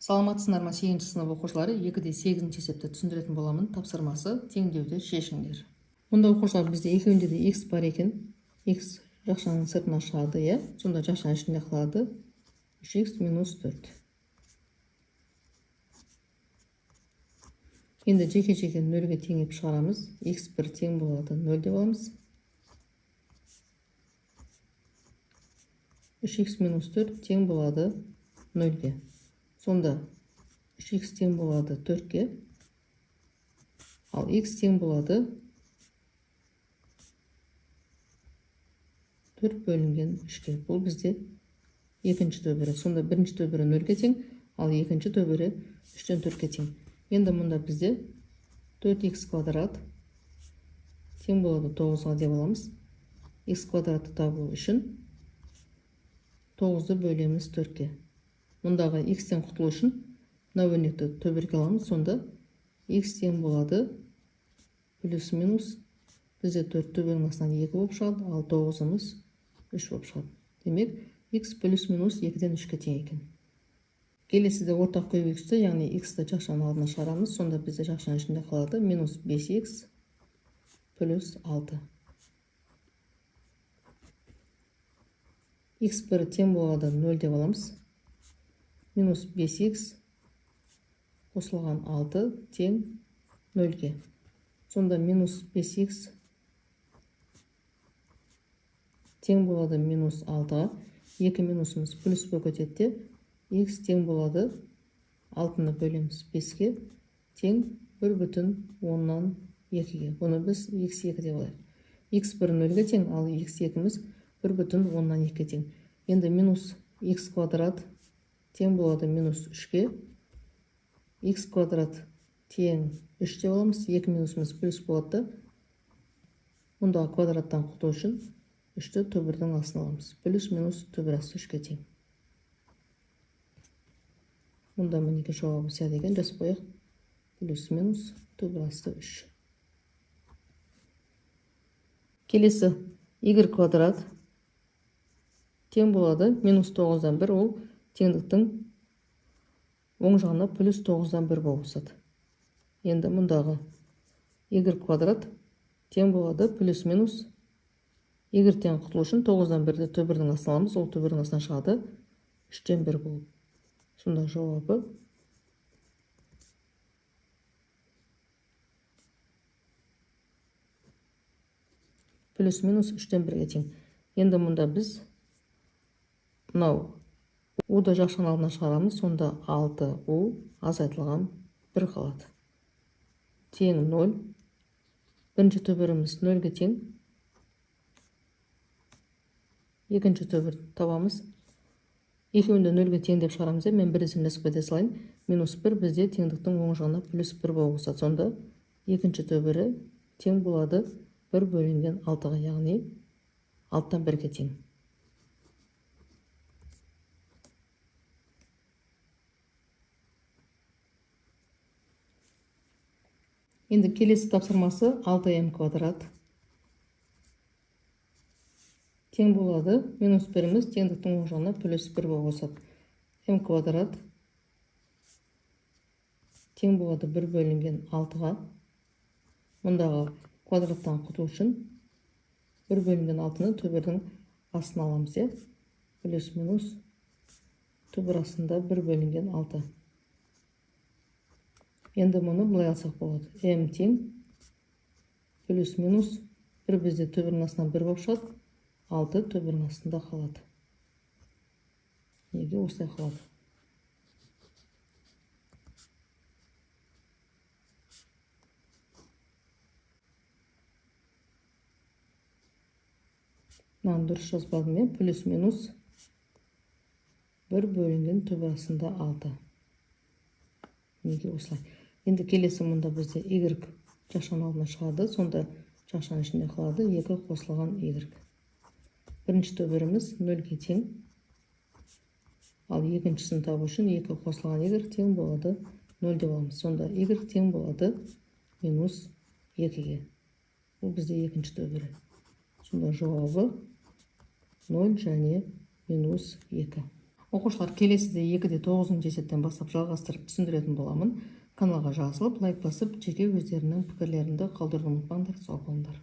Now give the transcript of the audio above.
Саламатсыздар ма 8-ші сынып оқушылары? 2-де 8-ші есепті түсіндіретін боламын. Тапсырмасы теңдеуді шешіңдер. Мұнда оқушылар бізде екеуінде де x бар екен. X жақшаның сыртына шығады, иә? Сонда жақшаның ішінде қалады 3x минус 4. Енді жеке-жеке 0-ге теңеп шығарамыз. x1 тең болады 0 деп аламыз. 3x минус 4 тең болады 0-ге. Сонда 3x тең болады 4-ге, ал x тең болады 4 бөлінген 3-ге. Бұл бізде екінші төбірі. Сонда бірінші төбірі 0-ге тең, ал екінші төбірі 3-тен 4-ге тең. Енді мұнда бізде 4x квадрат тең болады 9-ға деп аламыз. X квадратты табу үшін 9-ды бөлеміз 4-ге. Мұндағы x-тен құтылу үшін мына өрнекті төбірге аламыз. Сонда x тең болады плюс минус бізде 4 төбірінің астынан 2 болып шығады, ал 9-ымыз 3 болып шығады. Демек, x плюс минус 2-ден 3-ге тең екен. Келесіде ортақ көбейгішті, яғни x-ті жақшаның алдына шығарамыз. Сонда бізде жақшаның ішінде қалады минус 5x плюс 6. x1 тең болады 0 деп аламыз. Минус 5x қосылған 6 тең 0-ге. Сонда минус 5x тең болады минус 6-ға. 2 минусымыз плюс болып кетеді. X тең болады 6-ны бөлеміз 5-ге тең 1,2-ге. Бұны біз x2 деп алайық. x1 0-ге тең, ал x2-міз 1,2-ге тең. Енді минус x квадрат тең болады минус 3-ге. X квадрат тең 3 деп аламыз. 2 минусымыз плюс болады. Мұндағы квадраттан құтылу үшін 3-ті төбірдің астына аламыз. Плюс минус төбір асты 3-ге тең. Мұнда мінеке жауабы сәл екен. Жазып қояйық. Плюс минус төбір асты 3. Келесі y квадрат тең болады минус 9-дан 1, ол теңдіктің оң жағына плюс 9-дан 1 болып өседі. Енді мұндағы y квадрат тең болады плюс минус y-тен құтылу үшін 9-дан 1-ді төбірдің астына аламыз. Ол төбірдің астына шығады 3-тен 1 болып. Сонда жауабы плюс минус 3-тен 1-ге тең. Енді мұнда біз мынау u-ды жақшаның алдына шығарамыз. Сонда 6u азайтылған 1 қалады. Тең 0. Бірінші төбіріміз 0-ге тең. Екінші төбір табамыз. Екеуінде 0-ге тең деп шығарамыз. Мен бір есімдесіп кете салайын. Минус 1 бізде теңдіктің оң жағына плюс 1 болып өседі. Сонда екінші төбірі тең болады 1 бөлінген 6-ға, яғни 6-тан 1-ге тең. Енді келесі тапсырмасы 6m квадрат тең болады минус 1-іміз теңдіктің оң жағына плюс 1 болып өседі. m квадрат тең болады 1 бөлінген 6-ға. Мұндағы квадраттан құтылу үшін 1 бөлінген 6-ны төбірдің астына аламыз. Плюс минус төбір астында 1 бөлінген 6. Енді мұны бұлай алсақ болады. m тең плюс минус 1 бізде төбірдің астынан 1 болып шығады. 6 төбірдің астында қалады. Неге осылай қалады? Мынаны дұрыс жазбадым мен. Плюс минус 1 бөлінген төбір астында 6. Неге осылай? Енді келесі мұнда бізде y жақшаның алдына шығады. Сонда жақшаның ішінде қалады 2 қосылған y. Бірінші төбіріміз 0-ге тең. Ал екіншісін табу үшін 2 қосылған y тең болады 0 деп аламыз. Сонда y тең болады минус 2-ге. Бұл бізде екінші төбірі. Сонда жауабы 0 және минус 2. Оқушылар келесіде 2-де 9-ыншы есептен бастап жалғастырып түсіндіретін боламын. Каналға жазылып, лайк басып, жеке өздерінің пікірлеріңді қалдыруды ұмытпаңдар. Сау болыңдар.